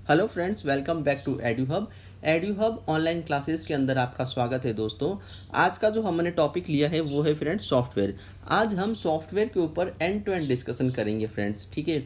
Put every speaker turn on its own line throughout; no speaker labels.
Hello friends, welcome back to Eduhub online classes के अंदर आपका स्वागत है। दोस्तों, आज का जो हमने टॉपिक लिया है वो है फ्रेंड्स सॉफ्टवेयर। आज हम सॉफ्टवेयर के ऊपर एंड टू एंड डिस्कशन करेंगे फ्रेंड्स। ठीक है।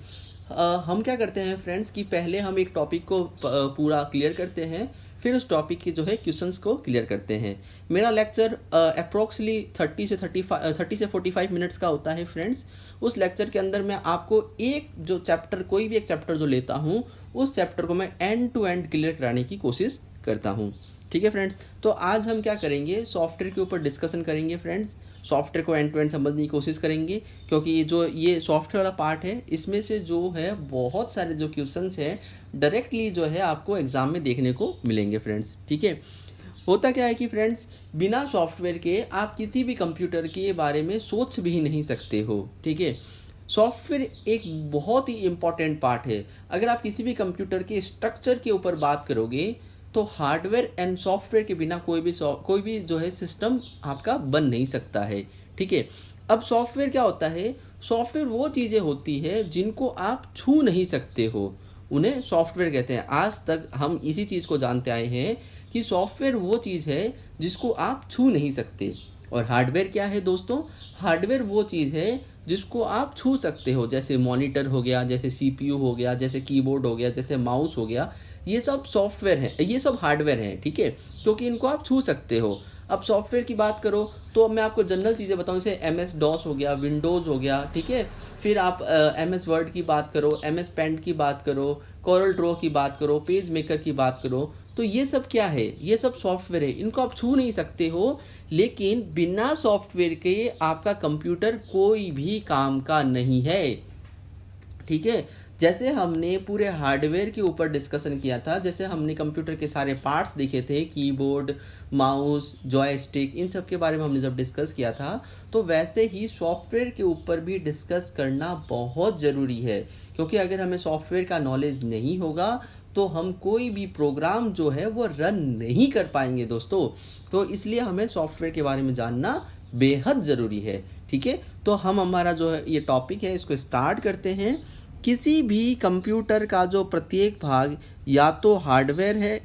हम क्या करते हैं फ्रेंड्स कि पहले हम एक टॉपिक को पूरा क्लियर करते हैं, फिर उस टॉपिक के जो है क्वेश्चंस को क्लियर करते हैं। मेरा लेक्चर अप्रोक्सली 30 से 45 मिनट्स का होता है फ्रेंड्स। उस लेक्चर के अंदर मैं आपको एक जो चैप्टर, कोई भी एक चैप्टर जो लेता हूँ, उस चैप्टर को मैं एंड टू एंड क्लियर कराने की कोशिश करता हूँ। ठीक है फ्रेंड्स। तो आज हम क्या करेंगे, सॉफ्टवेयर के ऊपर डिस्कशन करेंगे फ्रेंड्स। सॉफ्टवेयर को एंड टू एंड समझने की कोशिश करेंगे, क्योंकि ये सॉफ्टवेयर वाला पार्ट है, इसमें से जो है बहुत सारे जो क्वेश्चंस हैं डायरेक्टली जो है आपको एग्जाम में देखने को मिलेंगे फ्रेंड्स। ठीक है। होता क्या है कि फ्रेंड्स, बिना सॉफ्टवेयर के आप किसी भी कंप्यूटर के बारे में सोच भी नहीं सकते हो। ठीक है। सॉफ्टवेयर एक बहुत ही इम्पॉर्टेंट पार्ट है। अगर आप किसी भी कंप्यूटर के स्ट्रक्चर के ऊपर बात करोगे तो हार्डवेयर एंड सॉफ्टवेयर के बिना कोई भी जो है सिस्टम आपका बन नहीं सकता है। ठीक है। अब सॉफ्टवेयर क्या होता है? सॉफ्टवेयर वो चीज़ें होती है जिनको आप छू नहीं सकते हो, उन्हें सॉफ्टवेयर कहते हैं। आज तक हम इसी चीज़ को जानते आए हैं कि सॉफ्टवेयर वो चीज़ है जिसको आप छू नहीं सकते। और हार्डवेयर क्या है दोस्तों? हार्डवेयर वो चीज़ है जिसको आप छू सकते हो, जैसे मॉनिटर हो गया, जैसे सीपीयू हो गया, जैसे कीबोर्ड हो गया, जैसे माउस हो गया। ये सब सॉफ्टवेयर है, ये सब हार्डवेयर है। ठीक है। क्योंकि इनको आप छू सकते हो। अब सॉफ्टवेयर की बात करो तो मैं आपको जनरल चीज़ें बताऊं, जैसे MS डॉस हो गया, विंडोज़ हो गया। ठीक है। फिर आप MS वर्ड की बात करो, MS पेंट की बात करो, कोरल ड्रॉ की बात करो, पेज मेकर की बात करो, तो ये सब क्या है? ये सब सॉफ्टवेयर है। इनको आप छू नहीं सकते हो, लेकिन बिना सॉफ्टवेयर के आपका कंप्यूटर कोई भी काम का नहीं है। ठीक है। जैसे हमने पूरे हार्डवेयर के ऊपर डिस्कशन किया था, जैसे हमने कंप्यूटर के सारे पार्ट्स देखे थे, कीबोर्ड, माउस, जॉयस्टिक, इन सब के बारे में हमने जब डिस्कस किया था, तो वैसे ही सॉफ्टवेयर के ऊपर भी डिस्कस करना बहुत ज़रूरी है। क्योंकि अगर हमें सॉफ्टवेयर का नॉलेज नहीं होगा तो हम कोई भी प्रोग्राम जो है वो रन नहीं कर पाएंगे दोस्तों। तो इसलिए हमें सॉफ्टवेयर के बारे में जानना बेहद ज़रूरी है। ठीक है। तो हम हमारा जो है ये टॉपिक है, इसको स्टार्ट करते हैं। किसी भी कंप्यूटर का जो प्रत्येक भाग या तो हार्डवेयर है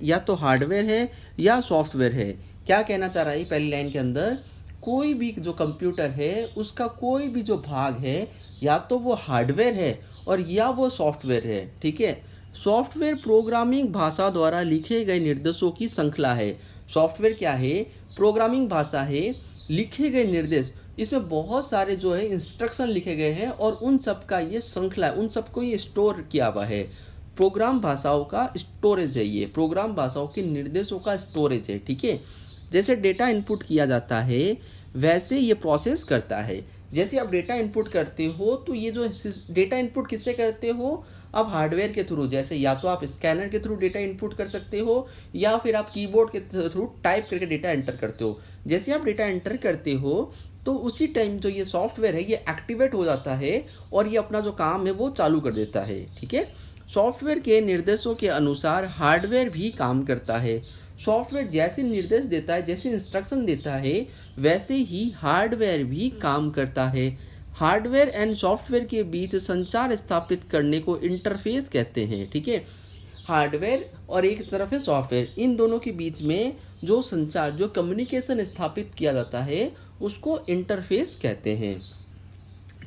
या सॉफ्टवेयर है। क्या कहना चाह रहा है पहली लाइन के अंदर? कोई भी जो कंप्यूटर है उसका कोई भी जो भाग है या तो वो हार्डवेयर है और या वो सॉफ्टवेयर है। ठीक है। सॉफ्टवेयर प्रोग्रामिंग भाषा द्वारा लिखे गए निर्देशों की श्रृंखला है। सॉफ्टवेयर क्या है? प्रोग्रामिंग भाषा है, लिखे गए निर्देश। इसमें बहुत सारे जो है इंस्ट्रक्शन लिखे गए हैं और उन सब का ये श्रृंखला है, उन सबको ये स्टोर किया हुआ है। प्रोग्राम भाषाओं का स्टोरेज है, ये प्रोग्राम भाषाओं के निर्देशों का स्टोरेज है। ठीक है। जैसे डेटा इनपुट किया जाता है वैसे ये प्रोसेस करता है। जैसे आप डेटा इनपुट करते हो तो ये जो डेटा इनपुट किससे करते हो? आप हार्डवेयर के थ्रू, जैसे या तो आप स्कैनर के थ्रू डेटा इनपुट कर सकते हो या फिर आप कीबोर्ड के थ्रू टाइप करके डेटा एंटर करते हो। जैसे आप डेटा एंटर करते हो तो उसी टाइम जो ये सॉफ्टवेयर है ये एक्टिवेट हो जाता है और ये अपना जो काम है वो चालू कर देता है। ठीक है। सॉफ्टवेयर के निर्देशों के अनुसार हार्डवेयर भी काम करता है। सॉफ्टवेयर जैसे निर्देश देता है, जैसे इंस्ट्रक्शन देता है, वैसे ही हार्डवेयर भी काम करता है। हार्डवेयर एंड सॉफ्टवेयर के बीच संचार स्थापित करने को इंटरफेस कहते हैं। ठीक है। हार्डवेयर और एक तरफ है सॉफ्टवेयर, इन दोनों के बीच में जो संचार, जो कम्युनिकेशन स्थापित किया जाता है उसको इंटरफेस कहते हैं।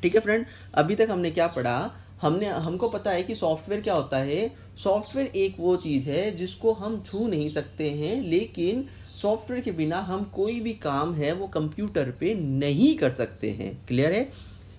ठीक है फ्रेंड। अभी तक हमने क्या पढ़ा? हमको पता है कि सॉफ्टवेयर क्या होता है। सॉफ्टवेयर एक वो चीज़ है जिसको हम छू नहीं सकते हैं, लेकिन सॉफ्टवेयर के बिना हम कोई भी काम है वो कंप्यूटर पे नहीं कर सकते हैं। क्लियर है?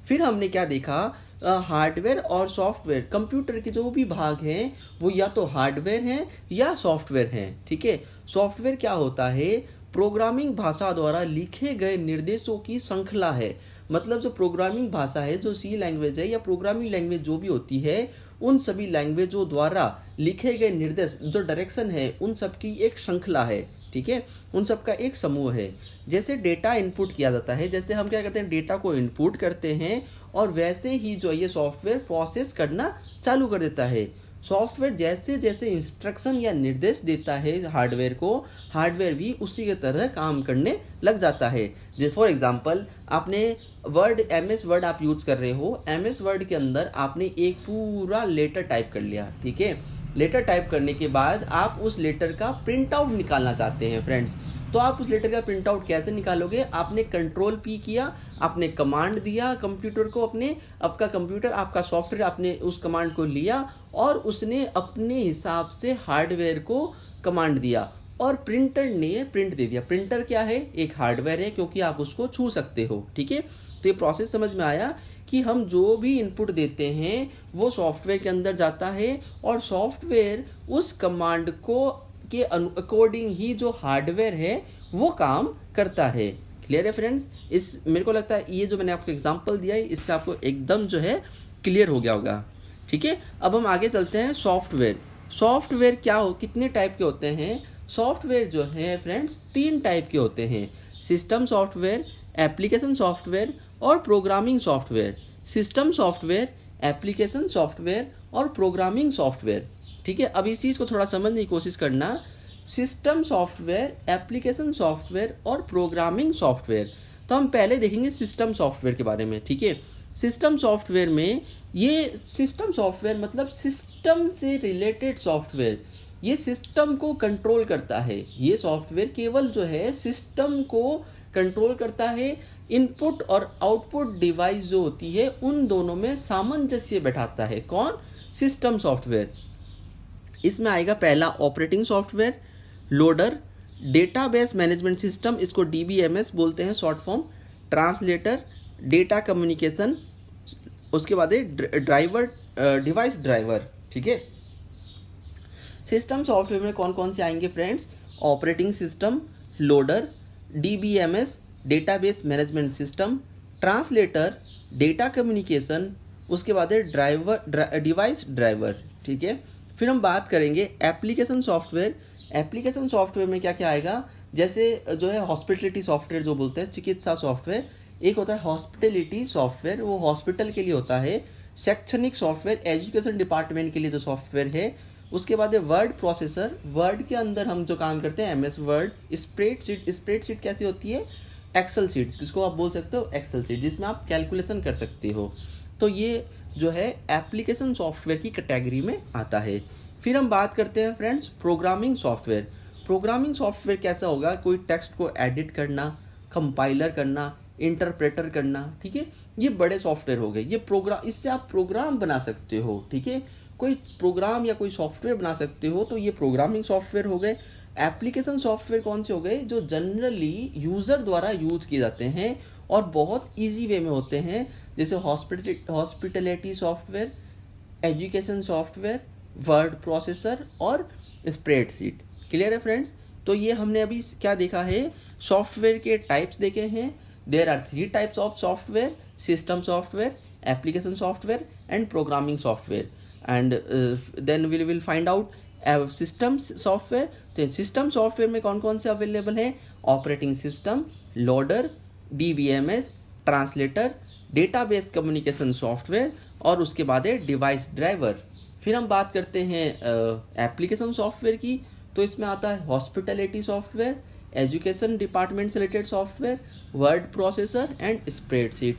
फिर हमने क्या देखा? हार्डवेयर और सॉफ्टवेयर, कंप्यूटर के जो भी भाग हैं वो या तो हार्डवेयर हैं या सॉफ्टवेयर हैं। ठीक है। सॉफ्टवेयर क्या होता है? प्रोग्रामिंग भाषा द्वारा लिखे गए निर्देशों की श्रृंखला है। मतलब जो प्रोग्रामिंग भाषा है, जो सी लैंग्वेज है या प्रोग्रामिंग लैंग्वेज जो भी होती है, उन सभी लैंग्वेजों द्वारा लिखे गए निर्देश, जो डायरेक्शन है, उन सब की एक श्रृंखला है। ठीक है। उन सब का एक समूह है। जैसे डेटा इनपुट किया जाता है, जैसे हम क्या करते हैं, डेटा को इनपुट करते हैं और वैसे ही जो ये सॉफ्टवेयर प्रोसेस करना चालू कर देता है। सॉफ्टवेयर जैसे जैसे इंस्ट्रक्शन या निर्देश देता है हार्डवेयर को, हार्डवेयर भी उसी की तरह काम करने लग जाता है। जैसे फॉर एग्जांपल, आपने MS वर्ड आप यूज कर रहे हो, MS वर्ड के अंदर आपने एक पूरा लेटर टाइप कर लिया। ठीक है। लेटर टाइप करने के बाद आप उस लेटर का प्रिंट आउट निकालना चाहते हैं फ्रेंड्स, तो आप उस लेटर का प्रिंट आउट कैसे निकालोगे? आपने कंट्रोल पी किया, आपने कमांड दिया कंप्यूटर को, अपने आपका कंप्यूटर आपका सॉफ्टवेयर आपने उस कमांड को लिया और उसने अपने हिसाब से हार्डवेयर को कमांड दिया और प्रिंटर ने प्रिंट दे दिया। प्रिंटर क्या है? एक हार्डवेयर है, क्योंकि आप उसको छू सकते हो। ठीक है, तो ये प्रोसेस समझ में आया कि हम जो भी इनपुट देते हैं वो सॉफ्टवेयर के अंदर जाता है और सॉफ्टवेयर उस कमांड को के अकॉर्डिंग ही जो हार्डवेयर है वो काम करता है। क्लियर है फ्रेंड्स? इस मेरे को लगता है ये जो मैंने आपको एग्जांपल दिया है इससे आपको एकदम जो है क्लियर हो गया होगा। ठीक है, अब हम आगे चलते हैं। सॉफ्टवेयर, सॉफ्टवेयर क्या हो, कितने टाइप के होते हैं? सॉफ्टवेयर जो है फ्रेंड्स 3 टाइप के होते हैं, सिस्टम सॉफ्टवेयर, एप्लीकेशन सॉफ्टवेयर और programming software. System software, application software और प्रोग्रामिंग सॉफ्टवेयर। ठीक है, अब इस चीज़ को थोड़ा समझने की कोशिश करना। सिस्टम सॉफ्टवेयर, एप्लीकेशन सॉफ्टवेयर और प्रोग्रामिंग सॉफ्टवेयर। तो हम पहले देखेंगे सिस्टम सॉफ्टवेयर के बारे में। ठीक है, सिस्टम सॉफ्टवेयर में ये सिस्टम सॉफ्टवेयर मतलब सिस्टम से रिलेटेड सॉफ्टवेयर, ये सिस्टम को कंट्रोल करता है। ये सॉफ्टवेयर केवल जो है सिस्टम को कंट्रोल करता है, इनपुट और आउटपुट डिवाइस जो होती है उन दोनों में सामंजस्य बैठाता है। कौन? System software. इसमें आएगा पहला operating software, loader, database management system, इसको डीबीएमएस बोलते हैं short form, translator, data communication, उसके बाद ड्राइवर, डिवाइस ड्राइवर। ठीक है, सिस्टम सॉफ्टवेयर में कौन कौन से आएंगे friends? Operating system, loader, DBMS database management system, translator, data communication, उसके बाद है ड्राइवर, डिवाइस ड्राइवर। ठीक है, फिर हम बात करेंगे एप्लीकेशन सॉफ्टवेयर। एप्लीकेशन सॉफ्टवेयर में क्या क्या आएगा? जैसे जो है हॉस्पिटलिटी सॉफ्टवेयर जो बोलते हैं, चिकित्सा सॉफ्टवेयर। एक होता है हॉस्पिटलिटी सॉफ्टवेयर, वो हॉस्पिटल के लिए होता है। शैक्षणिक सॉफ्टवेयर, एजुकेशन डिपार्टमेंट के लिए जो सॉफ्टवेयर है। उसके बाद है वर्ड प्रोसेसर, वर्ड के अंदर हम जो काम करते हैं एमएस वर्ड। स्प्रेडशीट, स्प्रेडशीट कैसी होती है? एक्सेल सीट, जिसको आप बोल सकते हो एक्सेल सीट, जिसमें आप कैलकुलेशन कर सकते हो। तो ये जो है एप्लीकेशन सॉफ्टवेयर की कैटेगरी में आता है। फिर हम बात करते हैं friends programming software. Programming software कैसा होगा? कोई टेक्स्ट को एडिट करना, कंपाइलर करना, इंटरप्रेटर करना। ठीक है, ये बड़े सॉफ्टवेयर हो गए। ये प्रोग्राम, इससे आप प्रोग्राम बना सकते हो। ठीक है, कोई प्रोग्राम या कोई सॉफ्टवेयर बना सकते हो, तो ये प्रोग्रामिंग सॉफ्टवेयर हो गए। एप्लीकेशन सॉफ्टवेयर कौन से हो गए? जो जनरली यूज़र द्वारा यूज किए जाते हैं और बहुत इजी वे में होते हैं, जैसे hospitality software, education software, word processor और स्प्रेडशीट। क्लियर है फ्रेंड्स? तो ये हमने अभी क्या देखा है? सॉफ्टवेयर के टाइप्स देखे हैं। There are 3 types of software, system software, application software and programming software. And then we will find out system software. तो सिस्टम सॉफ्टवेयर में कौन कौन से अवेलेबल है? Operating system, loader, DBMS, translator, database communication software और उसके बाद है डिवाइस ड्राइवर। फिर हम बात करते हैं एप्लीकेशन सॉफ्टवेयर की। तो इसमें आता है हॉस्पिटलिटी सॉफ्टवेयर, एजुकेशन डिपार्टमेंट से related software, word processor and spreadsheet.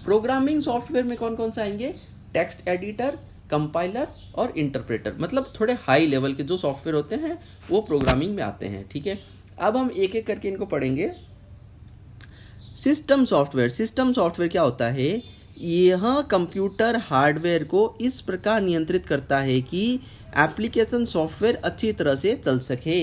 Programming software में कौन कौन से आएंगे? टेक्स्ट एडिटर, कंपाइलर और इंटरप्रेटर। मतलब थोड़े हाई लेवल के जो सॉफ्टवेयर होते हैं वो प्रोग्रामिंग में आते हैं। ठीक है, अब हम एक एक करके इनको पढ़ेंगे। सिस्टम सॉफ्टवेयर, सिस्टम सॉफ्टवेयर क्या होता है? यह कंप्यूटर हार्डवेयर को इस प्रकार नियंत्रित करता है कि एप्लीकेशन सॉफ्टवेयर अच्छी तरह से चल सके।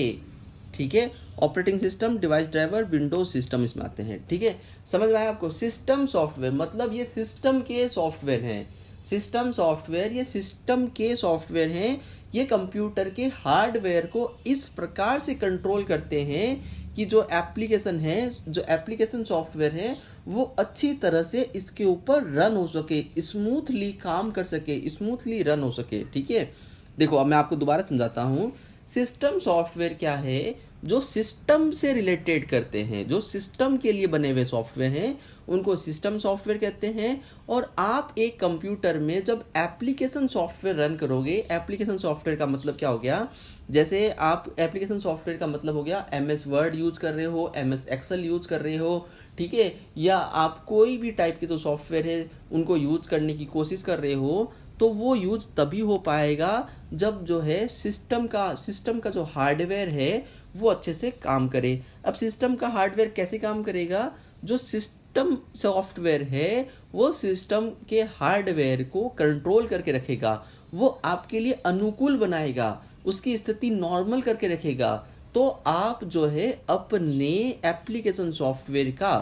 ठीक है, operating system, device driver, Windows system इसमें आते हैं। ठीक है, समझ में आया आपको? सिस्टम सॉफ्टवेयर मतलब ये सिस्टम के सॉफ्टवेयर हैं। सिस्टम सॉफ्टवेयर ये सिस्टम के सॉफ्टवेयर हैं। ये कंप्यूटर के हार्डवेयर को इस प्रकार से कंट्रोल करते हैं कि जो एप्लीकेशन है, जो एप्लीकेशन सॉफ्टवेयर है, वो अच्छी तरह से इसके ऊपर रन हो सके, स्मूथली काम कर सके, स्मूथली रन हो सके। ठीक है, देखो अब मैं आपको दोबारा समझाता हूँ। सिस्टम सॉफ्टवेयर क्या है? जो सिस्टम से रिलेटेड करते हैं, जो सिस्टम के लिए बने हुए सॉफ्टवेयर हैं, उनको सिस्टम सॉफ्टवेयर कहते हैं। और आप एक कंप्यूटर में जब एप्लीकेशन सॉफ्टवेयर रन करोगे, एप्लीकेशन सॉफ्टवेयर का मतलब क्या हो गया? जैसे आप एप्लीकेशन सॉफ्टवेयर का मतलब हो गया एमएस वर्ड यूज कर रहे हो, एमएस एक्सेल यूज कर रहे हो, ठीक है, या आप कोई भी टाइप के जो सॉफ्टवेयर है उनको यूज करने की कोशिश कर रहे हो, तो वो यूज तभी हो पाएगा जब जो है सिस्टम का जो हार्डवेयर है वो अच्छे से काम करे। अब सिस्टम का हार्डवेयर कैसे काम करेगा? जो सिस्टम सॉफ्टवेयर है वो सिस्टम के हार्डवेयर को कंट्रोल करके रखेगा, वो आपके लिए अनुकूल बनाएगा, उसकी स्थिति नॉर्मल करके रखेगा। तो आप जो है अपने एप्लीकेशन सॉफ्टवेयर का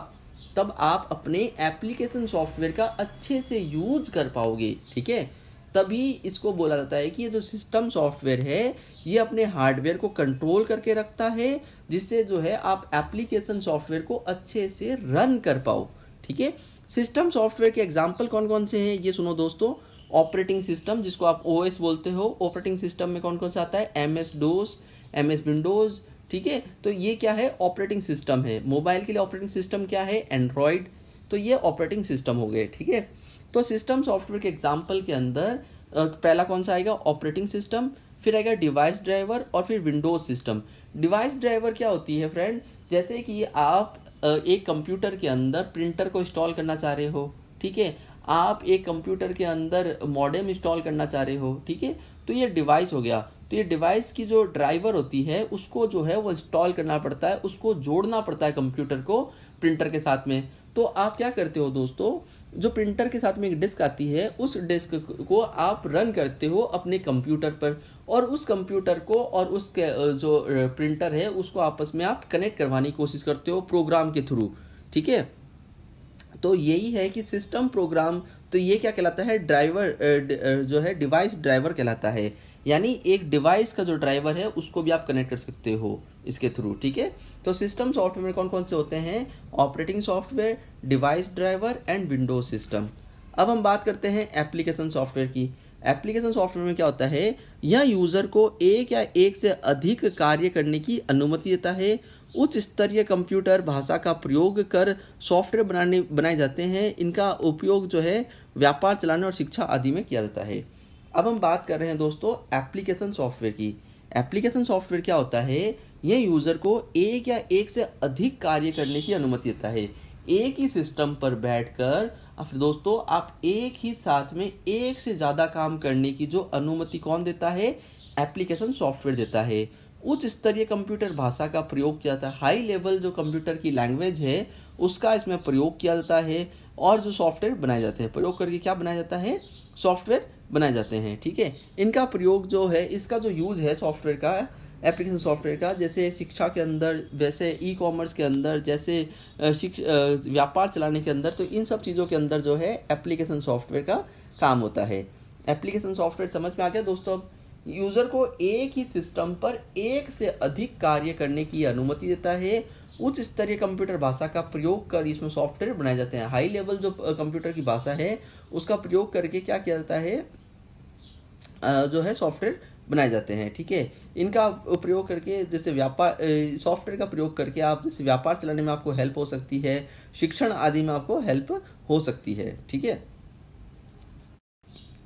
तब आप अपने एप्लीकेशन सॉफ्टवेयर का अच्छे से यूज कर पाओगे, ठीक है। तभी इसको बोला जाता है कि ये जो सिस्टम सॉफ्टवेयर है ये अपने हार्डवेयर को कंट्रोल करके रखता है, जिससे जो है आप एप्लीकेशन सॉफ्टवेयर को अच्छे से रन कर पाओ, ठीक है। सिस्टम सॉफ्टवेयर के एग्जाम्पल कौन कौन से हैं ये सुनो दोस्तों। ऑपरेटिंग सिस्टम, जिसको आप ओएस बोलते हो, ऑपरेटिंग सिस्टम में कौन कौन सा आता है? एमएस डोस, एमएस विंडोज, ठीक है। तो ये क्या है? ऑपरेटिंग सिस्टम है। मोबाइल के लिए ऑपरेटिंग सिस्टम क्या है? एंड्रॉयड। तो ये ऑपरेटिंग सिस्टम हो गए, ठीक है। तो सिस्टम सॉफ्टवेयर के एग्जाम्पल के अंदर पहला कौन सा आएगा? ऑपरेटिंग सिस्टम, फिर आएगा डिवाइस ड्राइवर और फिर विंडोज सिस्टम। डिवाइस ड्राइवर क्या होती है फ्रेंड? जैसे कि आप एक कंप्यूटर के अंदर प्रिंटर को इंस्टॉल करना चाह रहे हो, ठीक है। आप एक कंप्यूटर के अंदर मॉडेम इंस्टॉल करना चाह रहे हो, ठीक है। तो ये डिवाइस हो गया। तो ये डिवाइस की जो ड्राइवर होती है उसको जो है वो इंस्टॉल करना पड़ता है, उसको जोड़ना पड़ता है कंप्यूटर को प्रिंटर के साथ में। तो आप क्या करते हो दोस्तों, जो प्रिंटर के साथ में एक डिस्क आती है उस डिस्क को आप रन करते हो अपने कंप्यूटर पर, और उस कंप्यूटर को और उसके जो प्रिंटर है उसको आपस में आप कनेक्ट करवाने की कोशिश करते हो प्रोग्राम के थ्रू, ठीक है। तो यही है कि सिस्टम प्रोग्राम, तो ये क्या कहलाता है? ड्राइवर जो है डिवाइस ड्राइवर कहलाता है। यानी एक डिवाइस का जो ड्राइवर है उसको भी आप कनेक्ट कर सकते हो इसके थ्रू, ठीक है। तो सिस्टम सॉफ्टवेयर में कौन कौन से होते हैं? Operating software, device driver and Windows system. अब हम बात करते हैं एप्लीकेशन सॉफ्टवेयर की। एप्लीकेशन सॉफ्टवेयर में क्या होता है? यह यूजर को एक या एक से अधिक कार्य करने की अनुमति देता है। उच्च स्तरीय कंप्यूटर भाषा का प्रयोग कर सॉफ्टवेयर बनाए जाते हैं। इनका उपयोग जो है व्यापार चलाने और शिक्षा आदि में किया जाता है। अब हम बात कर रहे हैं दोस्तों एप्लीकेशन सॉफ्टवेयर की। एप्लीकेशन सॉफ्टवेयर क्या होता है? यह यूजर को एक या एक से अधिक कार्य करने की अनुमति देता है। एक ही सिस्टम पर बैठकर अब दोस्तों आप एक ही साथ में एक से ज्यादा काम करने की जो अनुमति कौन देता है? एप्लीकेशन सॉफ्टवेयर देता है। उच्च स्तरीय कंप्यूटर भाषा का प्रयोग किया जाता है। हाई लेवल जो कंप्यूटर की लैंग्वेज है उसका इसमें प्रयोग किया जाता है, और जो सॉफ्टवेयर बनाए जाते हैं, प्रयोग करके क्या बनाया जाता है? सॉफ्टवेयर बनाए जाते हैं, ठीक है। इनका प्रयोग जो है, इसका जो यूज है सॉफ्टवेयर का, एप्लीकेशन सॉफ्टवेयर का, जैसे शिक्षा के अंदर, वैसे ई कॉमर्स के अंदर, जैसे व्यापार चलाने के अंदर, तो इन सब चीज़ों के अंदर जो है एप्लीकेशन सॉफ्टवेयर का काम होता है। एप्लीकेशन सॉफ्टवेयर समझ में आ गया दोस्तों? यूजर को एक ही सिस्टम पर एक से अधिक कार्य करने की अनुमति देता है। उच्च स्तरीय कंप्यूटर भाषा का प्रयोग कर इसमें सॉफ्टवेयर बनाए जाते हैं। हाई लेवल जो कंप्यूटर की भाषा है उसका प्रयोग करके क्या किया जाता है? जो है सॉफ्टवेयर बनाए जाते हैं, ठीक है। इनका प्रयोग करके जैसे व्यापार सॉफ्टवेयर का प्रयोग करके आप जैसे व्यापार चलाने में आपको हेल्प हो सकती है, शिक्षण आदि में आपको हेल्प हो सकती है, ठीक है।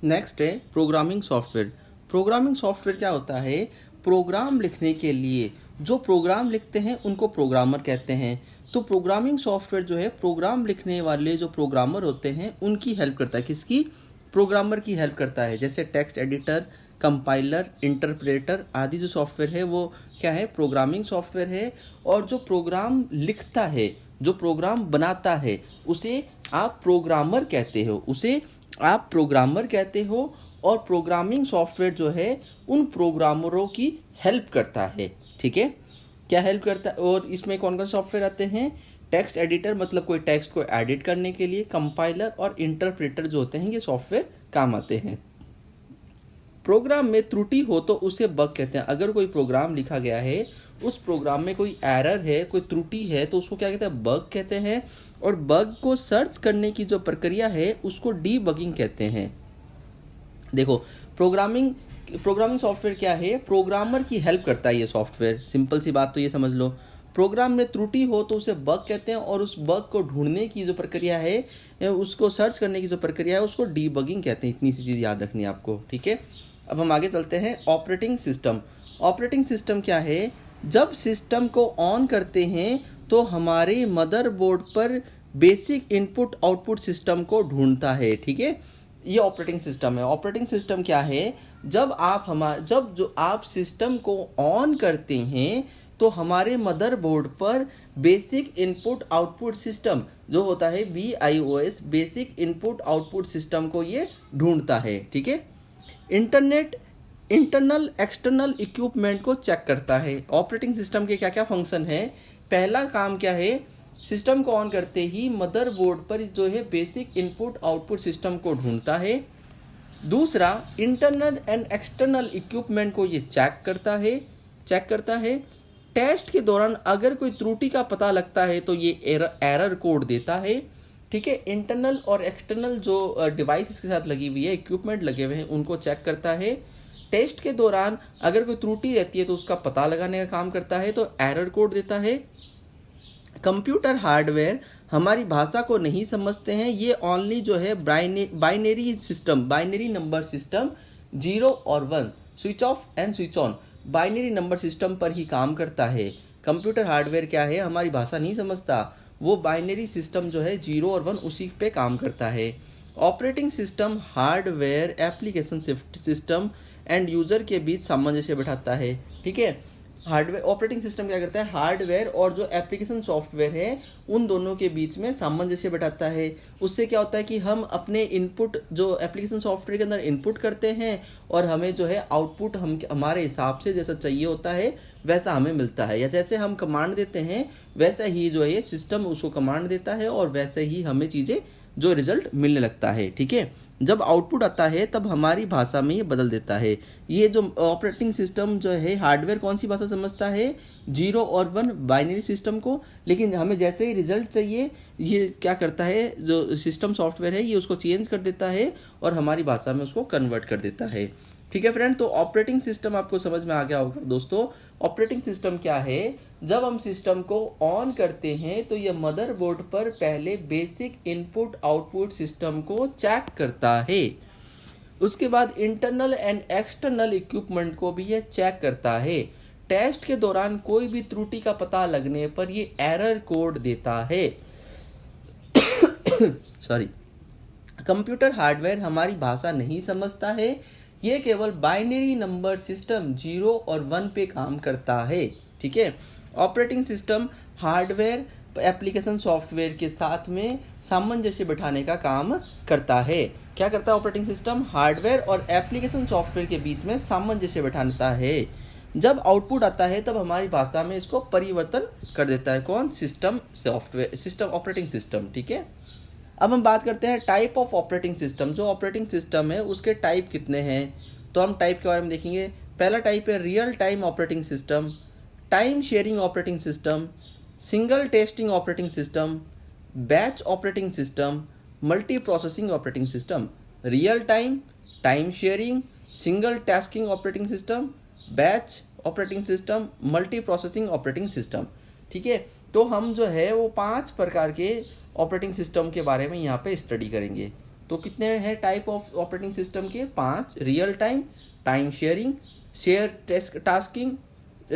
नेक्स्ट है प्रोग्रामिंग सॉफ्टवेयर। प्रोग्रामिंग सॉफ्टवेयर क्या होता है? प्रोग्राम लिखने के लिए जो प्रोग्राम लिखते हैं उनको प्रोग्रामर कहते हैं। तो प्रोग्रामिंग सॉफ्टवेयर जो है प्रोग्राम लिखने वाले जो प्रोग्रामर होते हैं उनकी हेल्प करता है। किसकी? प्रोग्रामर की हेल्प करता है। जैसे टेक्स्ट एडिटर, कंपाइलर, इंटरप्रेटर आदि जो सॉफ्टवेयर है वो क्या है? प्रोग्रामिंग सॉफ्टवेयर है। और जो प्रोग्राम लिखता है, जो प्रोग्राम बनाता है, उसे आप प्रोग्रामर कहते हो, उसे आप प्रोग्रामर कहते हो। और प्रोग्रामिंग सॉफ्टवेयर जो है उन प्रोग्रामरों की हेल्प करता है, ठीक है। क्या हेल्प करता है? और इसमें कौन कौन सॉफ्टवेयर आते हैं? टेक्स्ट एडिटर, मतलब कोई टेक्स्ट को एडिट करने के लिए, कंपाइलर और इंटरप्रेटर जो होते हैं ये सॉफ्टवेयर काम आते हैं। प्रोग्राम में त्रुटि हो तो उसे बग कहते हैं। अगर कोई प्रोग्राम लिखा गया है, उस प्रोग्राम में कोई एरर है, कोई त्रुटि है, तो उसको क्या कहते हैं? बग कहते हैं। और बग को सर्च करने की जो प्रक्रिया है उसको डीबगिंग कहते हैं। देखो, प्रोग्रामिंग सॉफ्टवेयर क्या है? प्रोग्रामर की हेल्प करता है ये सॉफ्टवेयर। सिंपल सी बात तो ये समझ लो। प्रोग्राम में त्रुटि हो तो उसे बग कहते हैं, और उस बग को ढूंढने की जो प्रक्रिया है, उसको सर्च करने की जो प्रक्रिया है, उसको डीबगिंग कहते हैं। इतनी सी चीज़ याद रखनी है आपको, ठीक है। अब हम आगे चलते हैं। Operating system. ऑपरेटिंग सिस्टम क्या है? जब सिस्टम को ऑन करते हैं तो हमारे मदरबोर्ड पर बेसिक इनपुट आउटपुट सिस्टम को ढूंढता है, ठीक है। ये ऑपरेटिंग सिस्टम है। ऑपरेटिंग सिस्टम क्या है, जब आप सिस्टम को ऑन करते हैं तो हमारे मदरबोर्ड पर बेसिक इनपुट आउटपुट सिस्टम जो होता है BIOS, basic input output system को ये ढूंढता है। ठीक है, इंटरनल एक्सटर्नल इक्विपमेंट को चेक करता है। ऑपरेटिंग सिस्टम के क्या क्या फंक्शन है। पहला काम क्या है, सिस्टम को ऑन करते ही मदरबोर्ड पर जो है बेसिक इनपुट आउटपुट सिस्टम को ढूंढता है। दूसरा, इंटरनल एंड एक्सटर्नल इक्विपमेंट को ये चेक करता है। टेस्ट के दौरान अगर कोई त्रुटि का पता लगता है तो ये एरर कोड देता है। ठीक है, इंटरनल और एक्सटर्नल जो डिवाइस इसके साथ लगी हुई है, इक्विपमेंट लगे हुए हैं, उनको चेक करता है। टेस्ट के दौरान अगर कोई त्रुटि रहती है तो उसका पता लगाने का काम करता है, तो एरर कोड देता है। कंप्यूटर हार्डवेयर हमारी भाषा को नहीं समझते हैं, ये ओनली जो है बाइनरी नंबर सिस्टम 0 और 1, switch off and switch on, binary number system पर ही काम करता है। कंप्यूटर हार्डवेयर क्या है, हमारी भाषा नहीं समझता, वो बाइनरी सिस्टम जो है 0 और 1 उसी पे काम करता है। Operating system hardware, application system and user के बीच सामंजस्य बिठाता है। ठीक है, हार्डवेयर ऑपरेटिंग सिस्टम क्या करता है, हार्डवेयर और जो एप्लीकेशन सॉफ्टवेयर है उन दोनों के बीच में सामंजस्य बिठाता है। उससे क्या होता है कि हम अपने इनपुट जो एप्लीकेशन सॉफ्टवेयर के अंदर इनपुट करते हैं और हमें जो है आउटपुट हमारे हिसाब से जैसा चाहिए होता है वैसा हमें मिलता है, या जैसे हम कमांड देते हैं वैसा ही जो है सिस्टम उसको कमांड देता है और वैसे ही हमें चीज़ें जो रिजल्ट मिलने लगता है। ठीक है, जब आउटपुट आता है तब हमारी भाषा में ये बदल देता है। ये जो ऑपरेटिंग सिस्टम जो है, हार्डवेयर कौन सी भाषा समझता है, 0 और 1 बाइनरी सिस्टम को, लेकिन हमें जैसे ही रिजल्ट चाहिए ये क्या करता है, जो सिस्टम सॉफ्टवेयर है ये उसको चेंज कर देता है और हमारी भाषा में उसको कन्वर्ट कर देता है। ठीक है फ्रेंड, तो ऑपरेटिंग सिस्टम आपको समझ में आ गया होगा दोस्तों। ऑपरेटिंग सिस्टम क्या है, जब हम सिस्टम को ऑन करते हैं तो यह मदरबोर्ड पर पहले बेसिक इनपुट आउटपुट सिस्टम को चेक करता है, उसके बाद इंटरनल एंड एक्सटर्नल इक्विपमेंट को भी यह चेक करता है। टेस्ट के दौरान कोई भी त्रुटि का पता लगने पर यह एरर कोड देता है। सॉरी, कंप्यूटर हार्डवेयर हमारी भाषा नहीं समझता है, ये केवल बाइनरी नंबर सिस्टम 0 और 1 पे काम करता है। ठीक है, operating system hardware application software के साथ में सामंजस्य बिठाने का काम करता है। क्या करता है ऑपरेटिंग सिस्टम, हार्डवेयर और एप्लीकेशन सॉफ्टवेयर के बीच में सामंजस्य बिठाता है। जब आउटपुट आता है तब हमारी भाषा में इसको परिवर्तन कर देता है। कौन, सिस्टम ऑपरेटिंग सिस्टम। ठीक है, अब हम बात करते हैं टाइप ऑफ ऑपरेटिंग सिस्टम। जो ऑपरेटिंग सिस्टम है उसके टाइप कितने हैं, तो हम टाइप के बारे में देखेंगे। पहला टाइप है real time operating system, time sharing operating system, single testing operating system, batch operating system, multi processing operating system. Real time, time sharing, single tasking operating system, batch operating system, multi processing operating system. ठीक है, तो हम जो है वो 5 प्रकार के operating system के बारे में यहाँ पे स्टडी करेंगे। तो कितने हैं टाइप ऑफ ऑपरेटिंग सिस्टम के, 5। Real time, time sharing, tasking,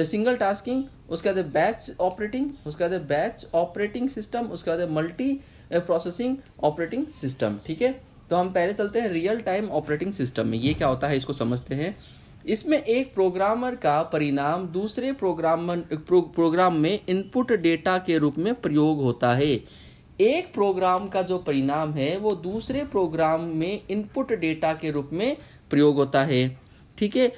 single tasking, उसके बाद बैच ऑपरेटिंग, उसके बाद बैच ऑपरेटिंग सिस्टम, उसके बाद मल्टी प्रोसेसिंग ऑपरेटिंग सिस्टम। ठीक है, तो हम पहले चलते हैं रियल टाइम ऑपरेटिंग सिस्टम में। ये क्या होता है इसको समझते हैं। इसमें एक प्रोग्रामर का परिणाम दूसरे प्रोग्राम में इनपुट डेटा के रूप में प्रयोग होता है। एक प्रोग्राम का जो परिणाम है वो दूसरे प्रोग्राम में इनपुट डेटा के रूप में प्रयोग होता है। ठीक है,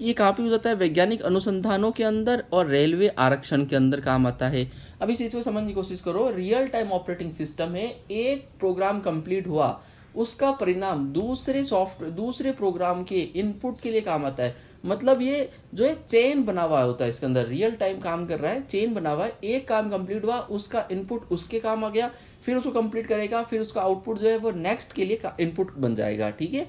ये कहाँ पे यूज होता है, वैज्ञानिक अनुसंधानों के अंदर और रेलवे आरक्षण के अंदर काम आता है। अब इस चीज को समझने की कोशिश करो। रियल टाइम ऑपरेटिंग सिस्टम है, एक प्रोग्राम कंप्लीट हुआ, उसका परिणाम दूसरे प्रोग्राम के इनपुट के लिए काम आता है। मतलब ये जो है चेन बना हुआ होता है, इसके अंदर रियल टाइम काम कर रहा है, चेन बना हुआ है। एक काम कंप्लीट हुआ, उसका इनपुट उसके काम आ गया, फिर उसको कंप्लीट करेगा, फिर उसका आउटपुट जो है वो नेक्स्ट के लिए इनपुट बन जाएगा। ठीक है,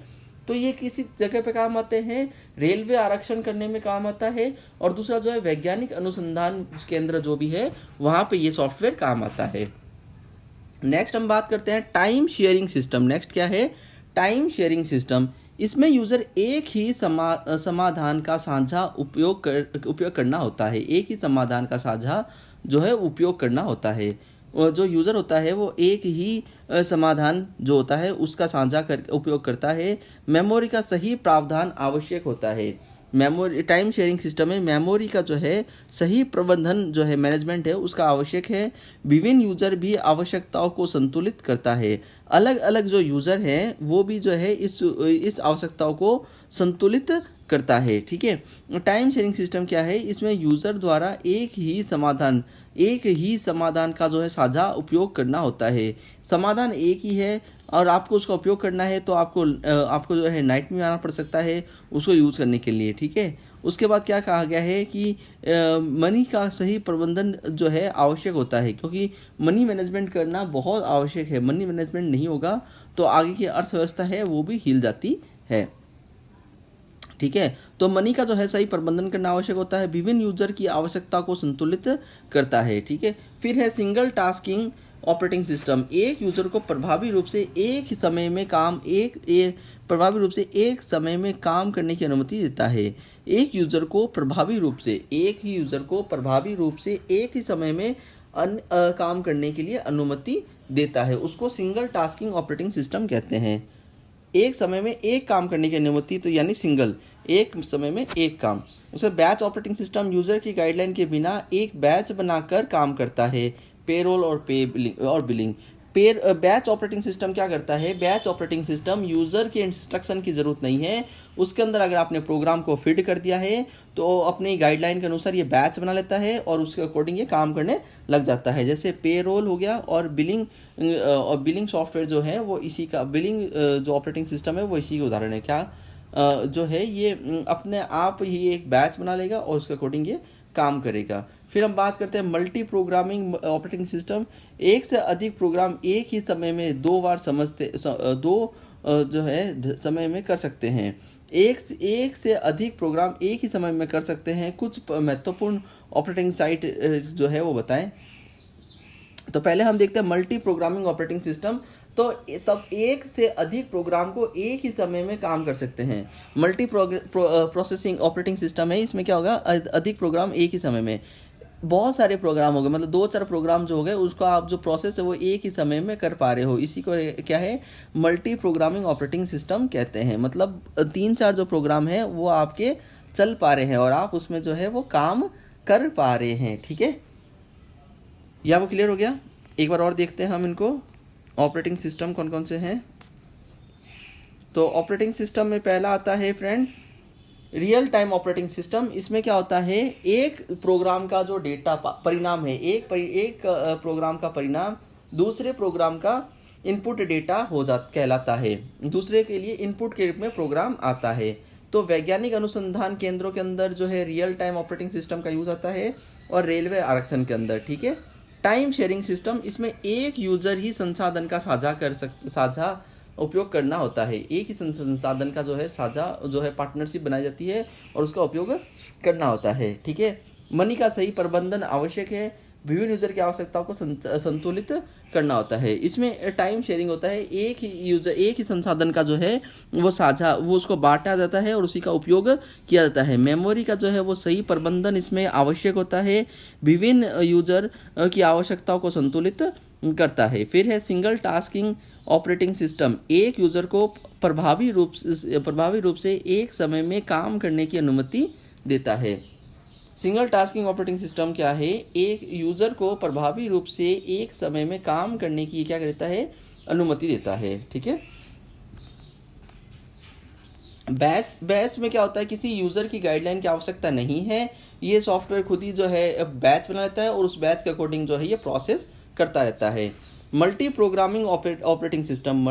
तो ये किसी जगह पे काम आते हैं, रेलवे आरक्षण करने में काम आता है, और दूसरा जो है वैज्ञानिक अनुसंधान केंद्र जो भी है वहां पे ये सॉफ्टवेयर काम आता है। नेक्स्ट हम बात करते हैं टाइम शेयरिंग सिस्टम। नेक्स्ट क्या है, टाइम शेयरिंग सिस्टम। इसमें यूजर एक ही समाधान का साझा उपयोग करना होता है। एक ही समाधान का साझा जो है उपयोग करना होता है। जो यूज़र होता है वो एक ही समाधान जो होता है उसका साझा कर उपयोग करता है। मेमोरी का सही प्रावधान आवश्यक होता है। मेमोरी टाइम शेयरिंग सिस्टम में मेमोरी का जो है सही प्रबंधन जो है मैनेजमेंट है उसका आवश्यक है। विभिन्न यूज़र भी आवश्यकताओं को संतुलित करता है। अलग अलग जो यूज़र हैं वो भी जो है इस आवश्यकताओं को संतुलित करता है। ठीक है, टाइम शेयरिंग सिस्टम क्या है, इसमें यूज़र द्वारा एक ही समाधान का जो है साझा उपयोग करना होता है। समाधान एक ही है और आपको उसका उपयोग करना है तो आपको जो है नाइट में आना पड़ सकता है उसको यूज़ करने के लिए। ठीक है, उसके बाद क्या कहा गया है कि मनी का सही प्रबंधन जो है आवश्यक होता है, क्योंकि मनी मैनेजमेंट करना बहुत आवश्यक है। मनी मैनेजमेंट नहीं होगा तो आगे की अर्थव्यवस्था है वो भी हिल जाती है। ठीक है, तो मनी का जो है सही प्रबंधन करना आवश्यक होता है। विभिन्न यूजर की आवश्यकता को संतुलित करता है। ठीक है, फिर है सिंगल टास्किंग ऑपरेटिंग सिस्टम। एक यूजर को प्रभावी रूप से एक समय में काम करने की अनुमति देता है। एक ही यूजर को प्रभावी रूप से एक ही समय में काम करने के लिए अनुमति देता है, उसको सिंगल टास्किंग ऑपरेटिंग सिस्टम कहते हैं। एक समय में एक काम करने की अनुमति, तो यानी सिंगल, एक समय में एक काम। उसे बैच ऑपरेटिंग सिस्टम यूजर की गाइडलाइन के बिना एक बैच बनाकर काम करता है। पेरोल और बिलिंग। बैच ऑपरेटिंग सिस्टम क्या करता है, बैच ऑपरेटिंग सिस्टम यूजर के इंस्ट्रक्शन की जरूरत नहीं है। उसके अंदर अगर आपने प्रोग्राम को फीड कर दिया है तो अपनी गाइडलाइन के अनुसार ये बैच बना लेता है और उसके अकॉर्डिंग ये काम करने लग जाता है। जैसे पेरोल हो गया और बिलिंग सॉफ्टवेयर जो है वो इसी का, बिलिंग जो ऑपरेटिंग सिस्टम है वो इसी का उदाहरण है। क्या जो है ये अपने आप ही एक बैच बना लेगा और उसके अकॉर्डिंग ये काम करेगा। फिर हम बात करते हैं मल्टी प्रोग्रामिंग ऑपरेटिंग सिस्टम। एक से अधिक प्रोग्राम एक ही समय में जो है समय में कर सकते हैं। एक से अधिक प्रोग्राम एक ही समय में कर सकते हैं। कुछ महत्वपूर्ण ऑपरेटिंग साइट जो है वो बताएं। तो पहले हम देखते हैं मल्टी प्रोग्रामिंग ऑपरेटिंग सिस्टम। तो तब एक से अधिक प्रोग्राम को एक ही समय में काम कर सकते हैं। मल्टी प्रोसेसिंग ऑपरेटिंग सिस्टम है, इसमें क्या होगा, अधिक प्रोग्राम एक ही समय में, बहुत सारे प्रोग्राम हो गए, मतलब 2-4 प्रोग्राम जो हो गए उसको आप जो प्रोसेस है वो एक ही समय में कर पा रहे हो, इसी को क्या है, मल्टी प्रोग्रामिंग ऑपरेटिंग सिस्टम कहते हैं। मतलब 3-4 जो प्रोग्राम है वो आपके चल पा रहे हैं और आप उसमें जो है वो काम कर पा रहे हैं। ठीक है, या वो क्लियर हो गया। एक बार और देखते हैं हम इनको, ऑपरेटिंग सिस्टम कौन कौन से हैं। तो ऑपरेटिंग सिस्टम में पहला आता है friend real time operating system. इसमें क्या होता है, एक प्रोग्राम का जो डेटा परिणाम है, एक प्रोग्राम का परिणाम दूसरे प्रोग्राम का इनपुट डेटा कहलाता है। दूसरे के लिए इनपुट के रूप में प्रोग्राम आता है। तो वैज्ञानिक अनुसंधान केंद्रों के अंदर जो है रियल टाइम ऑपरेटिंग सिस्टम का यूज आता है और रेलवे आरक्षण के अंदर। ठीक है, टाइम शेयरिंग सिस्टम, इसमें एक यूजर ही संसाधन का साझा उपयोग करना होता है। एक ही संसाधन का जो है साझा जो है पार्टनरशिप बनाई जाती है और उसका उपयोग करना होता है। ठीक है, मनी का सही प्रबंधन आवश्यक है। विभिन्न यूजर की आवश्यकताओं को संतुलित करना होता है। इसमें टाइम शेयरिंग होता है, एक ही संसाधन का जो है वो उसको बांटा जाता है और उसी का उपयोग किया जाता है। मेमोरी का जो है वो सही प्रबंधन इसमें आवश्यक होता है। विभिन्न यूजर की आवश्यकताओं को संतुलित करता है। फिर है सिंगल टास्किंग ऑपरेटिंग सिस्टम। एक यूजर को प्रभावी रूप से एक समय में काम करने की अनुमति देता है। सिंगल टास्किंग ऑपरेटिंग सिस्टम क्या है, एक यूजर को प्रभावी रूप से एक समय में काम करने की क्या करता है, अनुमति देता है। ठीक है, बैच में क्या होता है, किसी यूजर की गाइडलाइन की आवश्यकता नहीं है। ये सॉफ्टवेयर खुद ही जो है बैच बना लेता है और उस बैच के अकॉर्डिंग जो है ये प्रोसेस करता रहता है। मल्टी प्रोग्रामिंग ऑपरेटिंग सिस्टम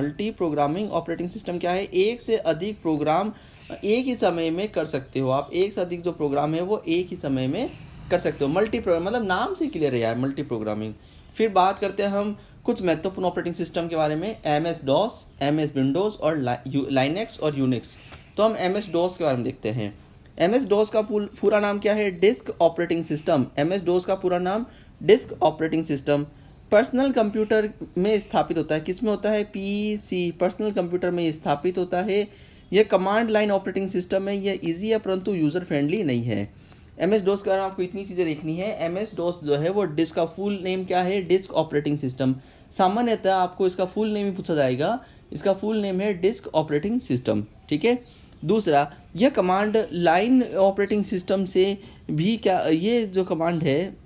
क्या है, एक से अधिक प्रोग्राम एक ही समय में कर सकते हो आप। एक से अधिक जो प्रोग्राम है वो एक ही समय में कर सकते हो। मल्टी प्रोग्राम मतलब नाम से क्लियर है यार, मल्टी प्रोग्रामिंग। फिर बात करते हैं हम कुछ महत्वपूर्ण ऑपरेटिंग सिस्टम के बारे में, MS-DOS, MS विंडोज और लाइनेक्स और यूनिक्स। तो हम MS-DOS के बारे में देखते हैं। MS-DOS का पूरा नाम क्या है, डिस्क ऑपरेटिंग सिस्टम। MS-DOS का पूरा नाम disk operating system. Personal computer में स्थापित होता है, किसमें होता है, PC पर्सनल कंप्यूटर में स्थापित होता है। यह कमांड लाइन ऑपरेटिंग सिस्टम है। यह इजी है परंतु यूजर फ्रेंडली नहीं है। एम एस डोस के बारे में आपको इतनी चीज़ें देखनी है। एम एस डोस जो है वो डिस्क का फुल नेम क्या है, डिस्क ऑपरेटिंग सिस्टम। सामान्यतः आपको इसका फुल नेम ही पूछा जाएगा, इसका फुल नेम है डिस्क ऑपरेटिंग सिस्टम, ठीक है। दूसरा, यह कमांड लाइन ऑपरेटिंग सिस्टम से भी क्या, ये जो कमांड है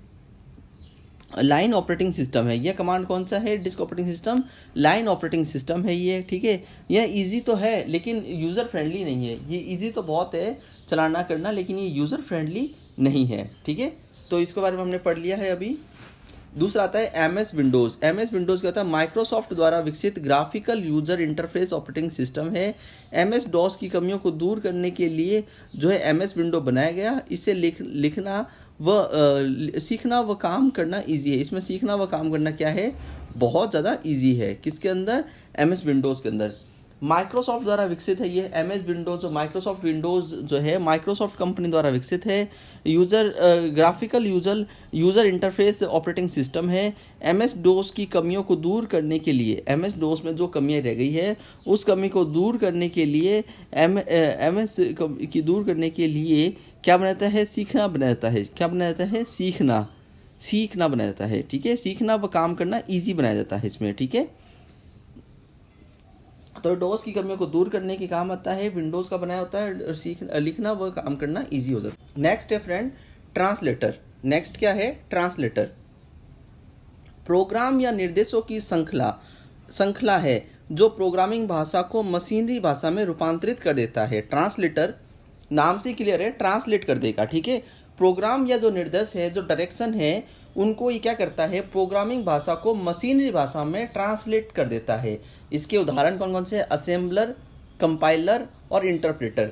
लाइन ऑपरेटिंग सिस्टम है, यह कमांड कौन सा है, disk operating system line operating system है ये, ठीक है। यह इजी तो है लेकिन यूज़र फ्रेंडली नहीं है। ये इजी तो बहुत है चलाना करना, लेकिन ये यूज़र फ्रेंडली नहीं है, ठीक है। तो इसके बारे में हमने पढ़ लिया है अभी। दूसरा आता है M S Windows. M S Windows क्या होता है, माइक्रोसॉफ्ट द्वारा विकसित graphical user interface operating system है। एम एस डॉस की कमियों को दूर करने के लिए जो है एम एस विंडो बनाया गया। इसे लिखना व सीखना व काम करना ईजी है। इसमें सीखना व काम करना क्या है, बहुत ज़्यादा ईजी है। किसके अंदर, एम एस विंडोज़ के अंदर। माइक्रोसॉफ्ट द्वारा विकसित है ये M S Windows. Microsoft Windows जो है माइक्रोसॉफ्ट कंपनी द्वारा विकसित है। Graphical user interface operating system है। एम एस डोस की कमियों को दूर करने के लिए, एम एस डोस में जो कमियाँ रह गई है उस कमी को दूर करने के लिए एम एस की दूर करने के लिए क्या बनाता है, सीखना बनाता है। क्या बनाता है, सीखना बनाया जाता है, ठीक है। सीखना व काम करना ईजी बनाया जाता है इसमें, ठीक है। तो डोस की कमियों को दूर करने के काम आता है, विंडोज़ का बनाया होता है, लिखना व काम करना ईजी हो जाता है। नेक्स्ट है फ्रेंड ट्रांसलेटर। नेक्स्ट क्या है, ट्रांसलेटर। प्रोग्राम या निर्देशों की श्रृंखला है जो प्रोग्रामिंग भाषा को मशीनरी भाषा में रूपांतरित कर देता है। ट्रांसलेटर नाम से क्लियर है, ट्रांसलेट कर देगा, ठीक है। प्रोग्राम या जो निर्देश है, जो डायरेक्शन है, उनको ये क्या करता है, प्रोग्रामिंग भाषा को मशीनरी भाषा में ट्रांसलेट कर देता है। इसके उदाहरण कौन कौन से, असेंबलर, कंपाइलर और इंटरप्रेटर।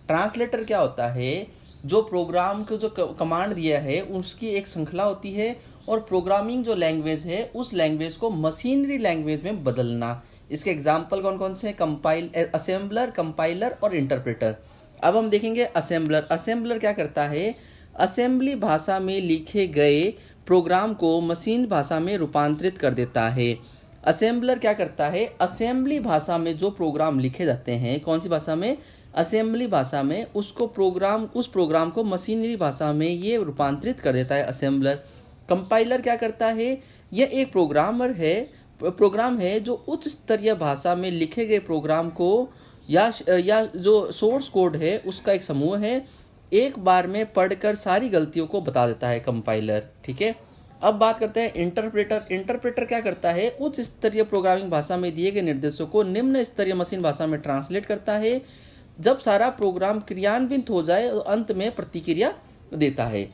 ट्रांसलेटर क्या होता है, जो प्रोग्राम को जो कमांड दिया है उसकी एक श्रृंखला होती है और प्रोग्रामिंग जो लैंग्वेज है उस लैंग्वेज को मशीनरी लैंग्वेज में बदलना। इसके एग्जाम्पल कौन कौन से, असेंबलर, कंपाइलर और इंटरप्रेटर। अब हम देखेंगे असेंबलर। असेंबलर क्या करता है, असेंबली भाषा में लिखे गए प्रोग्राम को मशीन भाषा में रूपांतरित कर देता है। असेंबलर क्या करता है, असेंबली भाषा में जो प्रोग्राम लिखे जाते हैं, कौन सी भाषा में, असेंबली भाषा में, उस प्रोग्राम को मशीनरी भाषा में ये रूपांतरित कर देता है असेंबलर। कंपाइलर क्या करता है, यह एक प्रोग्राम है जो उच्च स्तरीय भाषा में लिखे गए प्रोग्राम को या जो सोर्स कोड है उसका एक समूह है, एक बार में पढ़कर सारी गलतियों को बता देता है कंपाइलर, ठीक है। अब बात करते हैं इंटरप्रेटर। इंटरप्रेटर क्या करता है, उच्च स्तरीय प्रोग्रामिंग भाषा में दिए गए निर्देशों को निम्न स्तरीय मशीन भाषा में ट्रांसलेट करता है। जब सारा प्रोग्राम क्रियान्वित हो जाए तो अंत में प्रतिक्रिया देता है,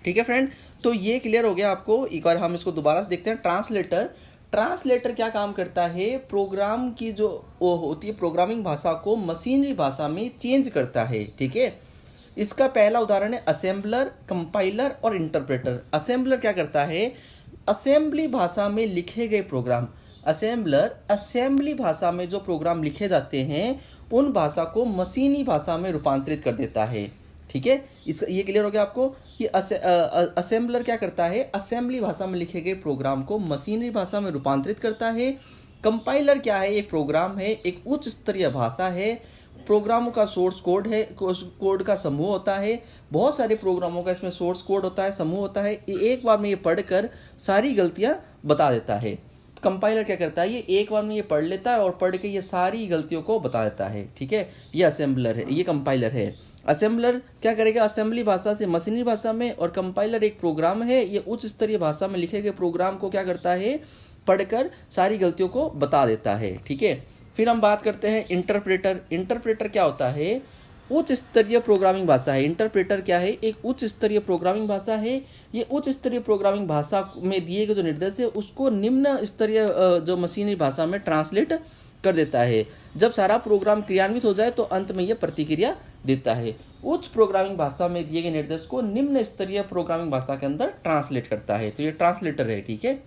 ठीक है फ्रेंड। तो ये क्लियर हो गया आपको। एक बार हम इसको दोबारा से देखते हैं। ट्रांसलेटर क्या काम करता है, प्रोग्राम की जो होती है प्रोग्रामिंग भाषा को मशीनरी भाषा में चेंज करता है, ठीक है। इसका पहला उदाहरण है असेंबलर, कंपाइलर और इंटरप्रेटर। असेंबलर क्या करता है, असेंबली भाषा में लिखे गए प्रोग्राम, असेंबलर असेंबली भाषा में जो प्रोग्राम लिखे जाते हैं उन भाषा को मशीनी भाषा में रूपांतरित कर देता है, ठीक है। ये क्लियर हो गया आपको कि असेंबलर क्या करता है, असेंबली भाषा में लिखे गए प्रोग्राम को मशीनरी भाषा में रूपांतरित करता है। कंपाइलर क्या है, एक प्रोग्राम है, एक उच्च स्तरीय भाषा है, प्रोग्रामों का सोर्स कोड है, कोड का समूह होता है, बहुत सारे प्रोग्रामों का इसमें सोर्स कोड होता है, समूह होता है। एक बार में ये पढ़कर सारी गलतियां बता देता है। कंपाइलर क्या करता है, ये एक बार में ये पढ़ लेता है और पढ़ के ये सारी गलतियों को बता देता है, ठीक है। ये असेंबलर है, ये कंपाइलर है। असेंबलर क्या करेगा, असेंबली भाषा से मशीनरी भाषा में, और कंपाइलर एक प्रोग्राम है, ये उच्च स्तरीय भाषा में लिखे गए प्रोग्राम को क्या करता है, पढ़कर सारी गलतियों को बता देता है, ठीक है। फिर हम बात करते हैं इंटरप्रेटर। इंटरप्रेटर क्या होता है, उच्च स्तरीय प्रोग्रामिंग भाषा है। इंटरप्रेटर क्या है, एक उच्च स्तरीय प्रोग्रामिंग भाषा है। ये उच्च स्तरीय प्रोग्रामिंग भाषा में दिए गए जो निर्देश है उसको निम्न स्तरीय जो मशीनरी भाषा में ट्रांसलेट कर देता है। जब सारा प्रोग्राम क्रियान्वित हो जाए तो अंत में यह प्रतिक्रिया देता है। उच्च प्रोग्रामिंग भाषा में दिए गए निर्देश को निम्न स्तरीय प्रोग्रामिंग भाषा के अंदर ट्रांसलेट करता है। तो ये ट्रांसलेटर है, ठीक है।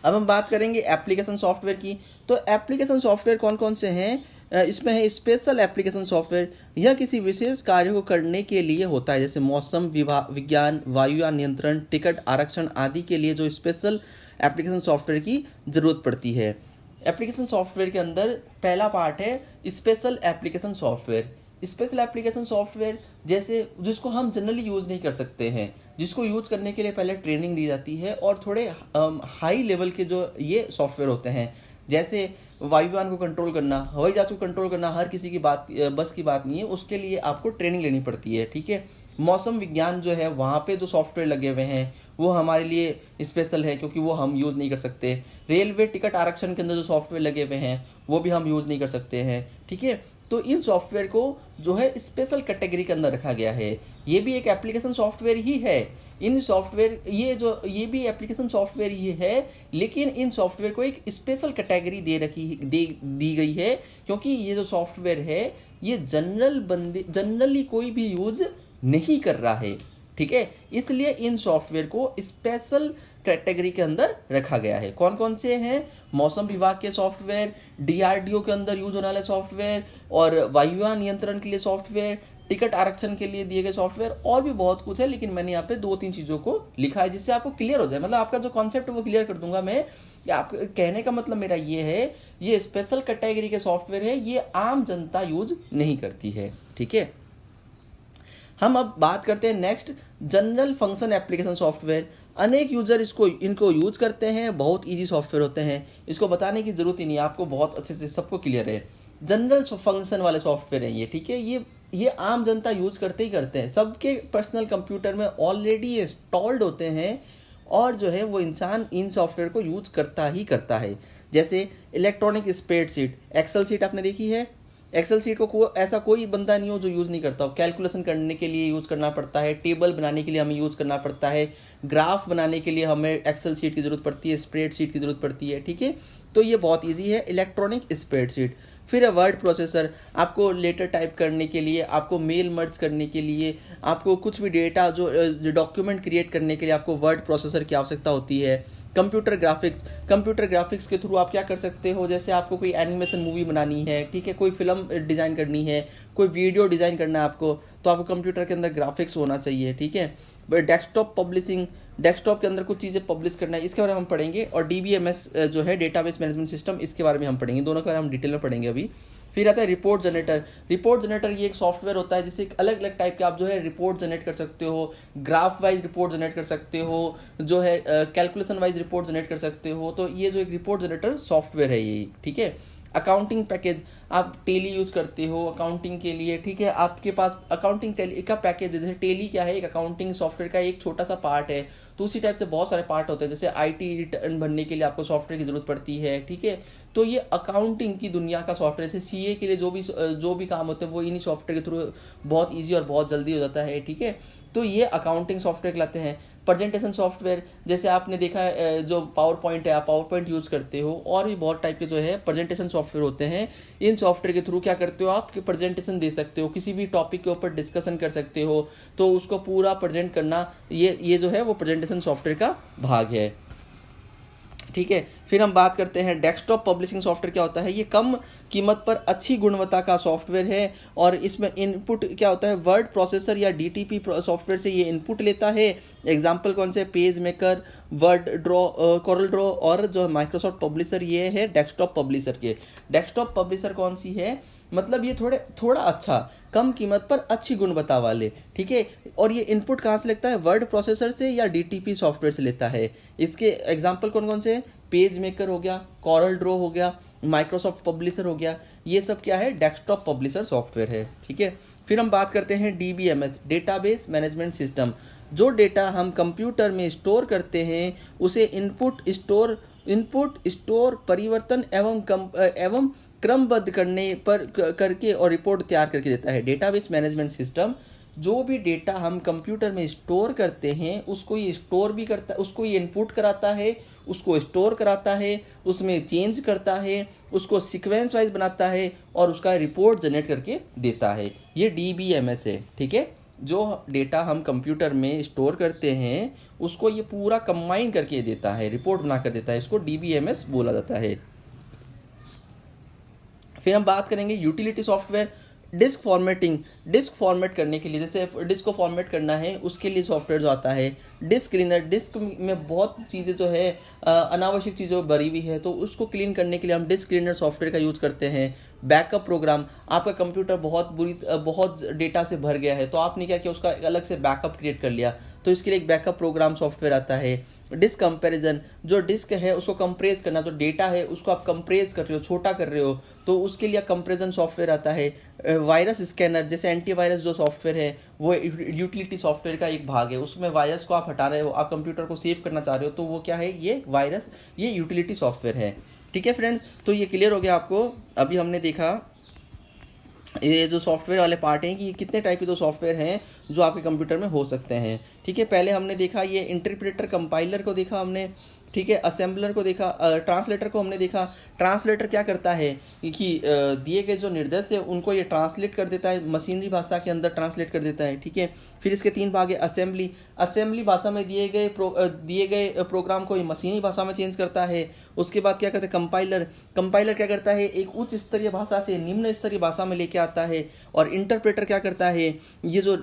अब हम बात करेंगे एप्लीकेशन सॉफ्टवेयर की। तो एप्लीकेशन सॉफ्टवेयर कौन कौन से हैं, इसमें है स्पेशल एप्लीकेशन सॉफ्टवेयर। यह किसी विशेष कार्य को करने के लिए होता है, जैसे मौसम विज्ञान, वायुयान नियंत्रण, टिकट आरक्षण आदि के लिए जो स्पेशल एप्लीकेशन सॉफ्टवेयर की जरूरत पड़ती है। एप्लीकेशन सॉफ्टवेयर के अंदर पहला पार्ट है special application software. Special application software जैसे जिसको हम जनरली यूज़ नहीं कर सकते हैं, जिसको यूज़ करने के लिए पहले ट्रेनिंग दी जाती है, और थोड़े हाई लेवल के जो ये सॉफ्टवेयर होते हैं, जैसे वायुयान को कंट्रोल करना, हवाई जहाज को कंट्रोल करना, हर किसी की बात बस की बात नहीं है, उसके लिए आपको ट्रेनिंग लेनी पड़ती है। ठीक है, मौसम विज्ञान जो है वहाँ पे जो सॉफ्टवेयर लगे हुए हैं वो हमारे लिए स्पेशल है, क्योंकि वो हम यूज़ नहीं कर सकते। रेलवे टिकट आरक्षण के अंदर जो सॉफ्टवेयर लगे हुए हैं वो भी हम यूज़ नहीं कर सकते हैं। ठीक है, तो इन सॉफ्टवेयर को जो है स्पेशल कैटेगरी के अंदर रखा गया है। ये भी एक एप्लीकेशन सॉफ्टवेयर ही है। इन सॉफ्टवेयर ये भी एप्लीकेशन सॉफ्टवेयर ही है, लेकिन इन सॉफ्टवेयर को एक स्पेशल कैटेगरी दी गई है, क्योंकि ये जो सॉफ्टवेयर है ये जनरली कोई भी यूज नहीं कर रहा है। ठीक है, इसलिए इन सॉफ्टवेयर को स्पेशल कैटेगरी के अंदर रखा गया है। कौन कौन से हैं? मौसम विभाग के सॉफ्टवेयर, डीआरडीओ के अंदर यूज होने वाले सॉफ्टवेयर, और वायुयान नियंत्रण के लिए सॉफ्टवेयर, टिकट आरक्षण के लिए दिए गए सॉफ्टवेयर, और भी बहुत कुछ है, लेकिन मैंने यहाँ पे 2-3 चीज़ों को लिखा है जिससे आपको क्लियर हो जाए। मतलब आपका जो कॉन्सेप्ट है वो क्लियर कर दूंगा मैं। आप कहने का मतलब मेरा ये है, ये स्पेशल कैटेगरी के सॉफ्टवेयर है, ये आम जनता यूज नहीं करती है। ठीक है, हम अब बात करते हैं next, general function application software. अनेक यूजर इनको यूज करते हैं, बहुत इजी सॉफ्टवेयर होते हैं, इसको बताने की जरूरत ही नहीं, आपको बहुत अच्छे से सबको क्लियर है। जनरल फंक्शन वाले सॉफ्टवेयर हैं ये। ठीक है, ये आम जनता यूज करते ही करते हैं, सबके पर्सनल कंप्यूटर में ऑलरेडी इंस्टॉल्ड होते हैं, और जो है वो इंसान इन सॉफ्टवेयर को यूज करता ही करता है। जैसे इलेक्ट्रॉनिक स्प्रेडशीट, एक्सेल शीट आपने देखी है। एक्सेल शीट को ऐसा कोई बंदा नहीं हो जो यूज़ नहीं करता हो। कैलकुलेशन करने के लिए यूज़ करना पड़ता है, टेबल बनाने के लिए हमें यूज़ करना पड़ता है, ग्राफ बनाने के लिए हमें एक्सेल शीट की ज़रूरत पड़ती है, स्प्रेड शीट की ज़रूरत पड़ती है। ठीक है, तो ये बहुत इजी है, इलेक्ट्रॉनिक स्प्रेड शीट। फिर है वर्ड प्रोसेसर, आपको लेटर टाइप करने के लिए, आपको मेल मर्ज करने के लिए, आपको कुछ भी डेटा जो डॉक्यूमेंट क्रिएट करने के लिए आपको वर्ड प्रोसेसर की आवश्यकता होती है। कंप्यूटर ग्राफिक्स के थ्रू आप क्या कर सकते हो, जैसे आपको कोई एनिमेशन मूवी बनानी है, ठीक है, कोई फिल्म डिज़ाइन करनी है, कोई वीडियो डिज़ाइन करना है आपको, तो आपको कंप्यूटर के अंदर ग्राफिक्स होना चाहिए। ठीक है, डेस्कटॉप पब्लिशिंग, डेस्कटॉप के अंदर कुछ चीज़ें पब्लिश करना है, इसके बारे में हम पढ़ेंगे। और DBMS जो है डेटाबेस मैनेजमेंट सिस्टम, इसके बारे में हम पढ़ेंगे, दोनों के बारे में हम डिटेल में पढ़ेंगे अभी। फिर आता है रिपोर्ट जनरेटर ये एक सॉफ्टवेयर होता है जिससे अलग अलग टाइप के आप जो है रिपोर्ट जनरेट कर सकते हो, ग्राफ वाइज रिपोर्ट जनरेट कर सकते हो, जो है कैलकुलेशन वाइज रिपोर्ट जनरेट कर सकते हो। तो ये जो एक रिपोर्ट जनरेटर सॉफ्टवेयर है ये। ठीक है, अकाउंटिंग पैकेज, आप टेली यूज करते हो अकाउंटिंग के लिए। ठीक है, आपके पास अकाउंटिंग टेली का पैकेज, जैसे टेली क्या है, एक अकाउंटिंग सॉफ्टवेयर का एक छोटा सा पार्ट है, तो उसी टाइप से बहुत सारे पार्ट होते हैं। जैसे IT रिटर्न भरने के लिए आपको सॉफ्टवेयर की जरूरत पड़ती है। ठीक है, तो ये अकाउंटिंग की दुनिया का सॉफ्टवेयर, जैसे CA के लिए जो भी काम होते हैं वो इन्हीं सॉफ्टवेयर के थ्रू बहुत ईजी और बहुत जल्दी हो जाता है। ठीक है, तो ये अकाउंटिंग सॉफ्टवेयर कहलाते हैं। प्रेजेंटेशन सॉफ्टवेयर, जैसे आपने देखा है जो पावर पॉइंट है, आप पावर पॉइंट यूज़ करते हो, और भी बहुत टाइप के जो है प्रेजेंटेशन सॉफ्टवेयर होते हैं। इन सॉफ्टवेयर के थ्रू क्या करते हो, आप प्रेजेंटेशन दे सकते हो, किसी भी टॉपिक के ऊपर डिस्कशन कर सकते हो, तो उसको पूरा प्रेजेंट करना, ये जो है वो प्रेजेंटेशन सॉफ्टवेयर का भाग है। ठीक है, फिर हम बात करते हैं डेस्कटॉप पब्लिशिंग सॉफ्टवेयर क्या होता है। ये कम कीमत पर अच्छी गुणवत्ता का सॉफ्टवेयर है, और इसमें इनपुट क्या होता है, वर्ड प्रोसेसर या DTP सॉफ्टवेयर से ये इनपुट लेता है। एग्जाम्पल कौन से, page maker, word draw, Corel Draw, और जो माइक्रोसॉफ्ट पब्लिशर, ये है डेस्कटॉप पब्लिशर के। डेस्कटॉप पब्लिशर कौन सी है, मतलब ये थोड़ा अच्छा, कम कीमत पर अच्छी गुणवत्ता वाले। ठीक है, और ये इनपुट कहाँ से लेता है, वर्ड प्रोसेसर से या DTP सॉफ्टवेयर से लेता है। इसके एग्जाम्पल कौन कौन से, पेज मेकर हो गया, कोरल ड्रॉ हो गया, माइक्रोसॉफ्ट पब्लिशर हो गया, ये सब क्या है, डेस्कटॉप पब्लिशर सॉफ्टवेयर है। ठीक है, फिर हम बात करते हैं DBMS, डेटाबेस मैनेजमेंट सिस्टम। जो डेटा हम कंप्यूटर में स्टोर करते हैं उसे इनपुट स्टोर परिवर्तन एवं क्रमबद्ध करके और रिपोर्ट तैयार करके देता है। डेटाबेस मैनेजमेंट सिस्टम जो भी डेटा हम कंप्यूटर में स्टोर करते हैं उसको ये स्टोर भी करता है, उसको ये इनपुट कराता है, उसको स्टोर कराता है, उसमें चेंज करता है, उसको सीक्वेंस वाइज बनाता है, और उसका रिपोर्ट जनरेट करके देता है। ये DBMS है। ठीक है, जो डेटा हम कंप्यूटर में स्टोर करते हैं उसको ये पूरा कंबाइन करके देता है, रिपोर्ट बनाकर देता है, इसको DBMS बोला जाता है। फिर हम बात करेंगे यूटिलिटी सॉफ्टवेयर। डिस्क फॉर्मेट करने के लिए, जैसे डिस्क को फॉर्मेट करना है उसके लिए सॉफ्टवेयर जो आता है। डिस्क क्लीनर, डिस्क में बहुत चीज़ें जो है अनावश्यक चीज़ें भरी हुई है, तो उसको क्लीन करने के लिए हम डिस्क क्लीनर सॉफ्टवेयर का यूज़ करते हैं। बैकअप प्रोग्राम, आपका कंप्यूटर बहुत डेटा से भर गया है, तो आपने क्या किया, उसका अलग से बैकअप क्रिएट कर लिया, तो इसके लिए एक बैकअप प्रोग्राम सॉफ्टवेयर आता है। डिस्क कंपैरिजन, जो डिस्क है उसको कंप्रेस करना, जो डेटा है उसको आप कंप्रेस कर रहे हो, छोटा कर रहे हो, तो उसके लिए कंपैरिजन सॉफ्टवेयर आता है। वायरस स्कैनर, जैसे एंटीवायरस जो सॉफ्टवेयर है वो यूटिलिटी सॉफ्टवेयर का एक भाग है, उसमें वायरस को आप हटा रहे हो, आप कंप्यूटर को सेव करना चाह रहे हो, तो वो क्या है, ये वायरस, ये यूटिलिटी सॉफ्टवेयर है। ठीक है फ्रेंड्स, तो ये क्लियर हो गया आपको। अभी हमने देखा ये जो सॉफ्टवेयर वाले पार्ट हैं कि कितने टाइप के जो सॉफ्टवेयर हैं जो आपके कंप्यूटर में हो सकते हैं। ठीक है, पहले हमने देखा ये इंटरप्रेटर, कंपाइलर को देखा हमने। ठीक है, असेंबलर को देखा, ट्रांसलेटर को हमने देखा। ट्रांसलेटर क्या करता है कि दिए गए जो निर्देश है उनको ये ट्रांसलेट कर देता है, मशीनरी भाषा के अंदर ट्रांसलेट कर देता है। ठीक है, फिर इसके 3 भाग है। असेंबली, असेंबली भाषा में दिए गए प्रोग्राम को ये मशीनी भाषा में चेंज करता है। उसके बाद क्या करते हैं, कंपाइलर, कंपाइलर क्या करता है, एक उच्च स्तरीय भाषा से निम्न स्तरीय भाषा में लेके आता है। और इंटरप्रेटर क्या करता है, ये जो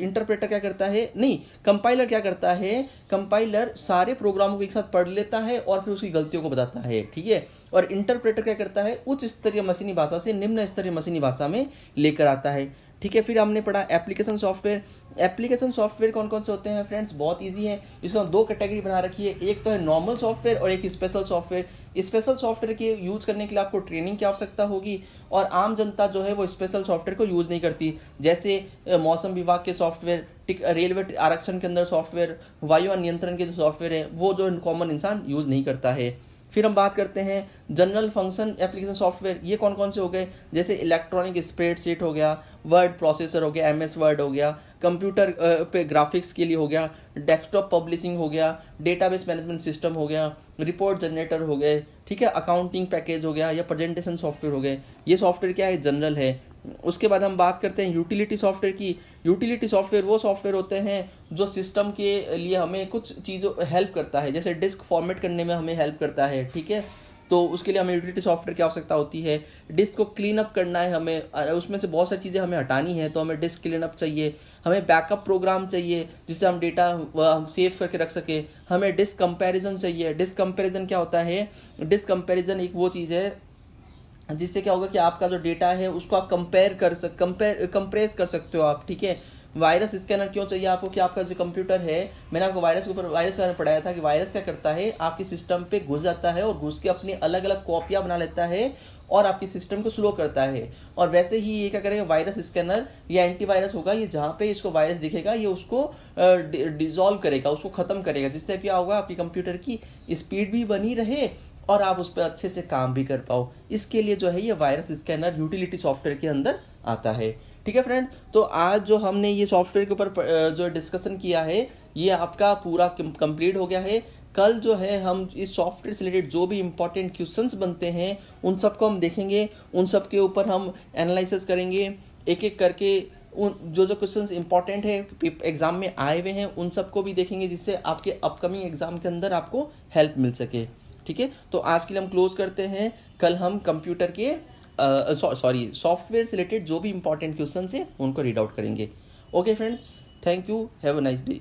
इंटरप्रेटर क्या करता है, नहीं, कंपाइलर क्या करता है, कंपाइलर सारे प्रोग्रामों को एक साथ पढ़ लेता है और फिर उसकी गलतियों को बताता है। ठीक है, और इंटरप्रेटर क्या करता है, उच्च स्तरीय मशीनी भाषा से निम्न स्तरीय मशीनी भाषा में लेकर आता है। ठीक है, फिर हमने पढ़ा एप्लीकेशन सॉफ्टवेयर। एप्लीकेशन सॉफ्टवेयर कौन कौन से होते हैं फ्रेंड्स, बहुत इजी है, इसको हम 2 कैटेगरी बना रखी है, एक तो है नॉर्मल सॉफ्टवेयर और एक स्पेशल सॉफ्टवेयर। स्पेशल सॉफ्टवेयर के यूज करने के लिए आपको ट्रेनिंग की आवश्यकता होगी, और आम जनता जो है वो स्पेशल सॉफ्टवेयर को यूज नहीं करती, जैसे मौसम विभाग के सॉफ्टवेयर, रेलवे आरक्षण के अंदर सॉफ्टवेयर, वायु नियंत्रण के जो सॉफ्टवेयर है वो जो कॉमन इंसान यूज नहीं करता है। फिर हम बात करते हैं जनरल फंक्शन एप्लीकेशन सॉफ्टवेयर, ये कौन कौन से हो गए, जैसे इलेक्ट्रॉनिक स्प्रेडशीट हो गया, वर्ड प्रोसेसर हो गया, एमएस वर्ड हो गया, कंप्यूटर पे ग्राफिक्स के लिए हो गया, डेस्कटॉप पब्लिशिंग हो गया, डेटाबेस मैनेजमेंट सिस्टम हो गया, रिपोर्ट जनरेटर हो गए। ठीक है, अकाउंटिंग पैकेज हो गया, या प्रेजेंटेशन सॉफ्टवेयर हो गए। ये सॉफ्टवेयर क्या है, जनरल है। उसके बाद हम बात करते हैं यूटिलिटी सॉफ्टवेयर की। यूटिलिटी सॉफ्टवेयर वो सॉफ्टवेयर होते हैं जो सिस्टम के लिए हमें कुछ चीज़ों हेल्प करता है, जैसे डिस्क फॉर्मेट करने में हमें हेल्प करता है। ठीक है, तो उसके लिए हमें यूटिलिटी सॉफ्टवेयर की आवश्यकता होती है। डिस्क को क्लीन अप करना है हमें, उसमें से बहुत सारी चीज़ें हमें हटानी है, तो हमें डिस्क क्लीन अप चाहिए। हमें बैकअप प्रोग्राम चाहिए जिससे हम डेटा हम सेव करके रख सके। हमें डिस्क कंपैरिजन चाहिए। डिस्क कंपैरिजन क्या होता है, डिस्क कंपैरिजन एक वो चीज़ है जिससे क्या होगा कि आपका जो डेटा है उसको आप कंप्रेस कर सकते हो आप। ठीक है, वायरस स्कैनर क्यों चाहिए आपको, कि आपका जो कंप्यूटर है, मैंने आपको वायरस के ऊपर वायरस का पढ़ाया था कि वायरस क्या करता है, आपके सिस्टम पे घुस जाता है और घुस के अपनी अलग अलग कॉपियां बना लेता है और आपके सिस्टम को स्लो करता है। और वैसे ही ये क्या करेगा, वायरस स्कैनर या एंटीवायरस होगा, ये जहाँ पे इसको वायरस दिखेगा ये उसको डिसॉल्व करेगा, उसको खत्म करेगा, जिससे क्या होगा, आपकी कंप्यूटर की स्पीड भी बनी रहे और आप उस पर अच्छे से काम भी कर पाओ। इसके लिए जो है ये वायरस स्कैनर यूटिलिटी सॉफ्टवेयर के अंदर आता है। ठीक है फ्रेंड, तो आज जो हमने ये सॉफ्टवेयर के ऊपर जो डिस्कशन किया है ये आपका पूरा कंप्लीट हो गया है। कल जो है हम इस सॉफ्टवेयर से रिलेटेड जो भी इंपॉर्टेंट क्वेश्चंस बनते हैं उन सबको हम देखेंगे, उन सब के ऊपर हम एनालिसिस करेंगे एक एक करके। उन जो जो क्वेश्चंस इंपॉर्टेंट है एग्जाम में आए हुए हैं उन सबको भी देखेंगे, जिससे आपके अपकमिंग एग्जाम के अंदर आपको हेल्प मिल सके। ठीक है, तो आज के लिए हम क्लोज करते हैं। कल हम कंप्यूटर के सॉफ्टवेयर से रिलेटेड जो भी इंपॉर्टेंट क्वेश्चन है उनको रीड आउट करेंगे। Okay friends, thank you, have a nice day.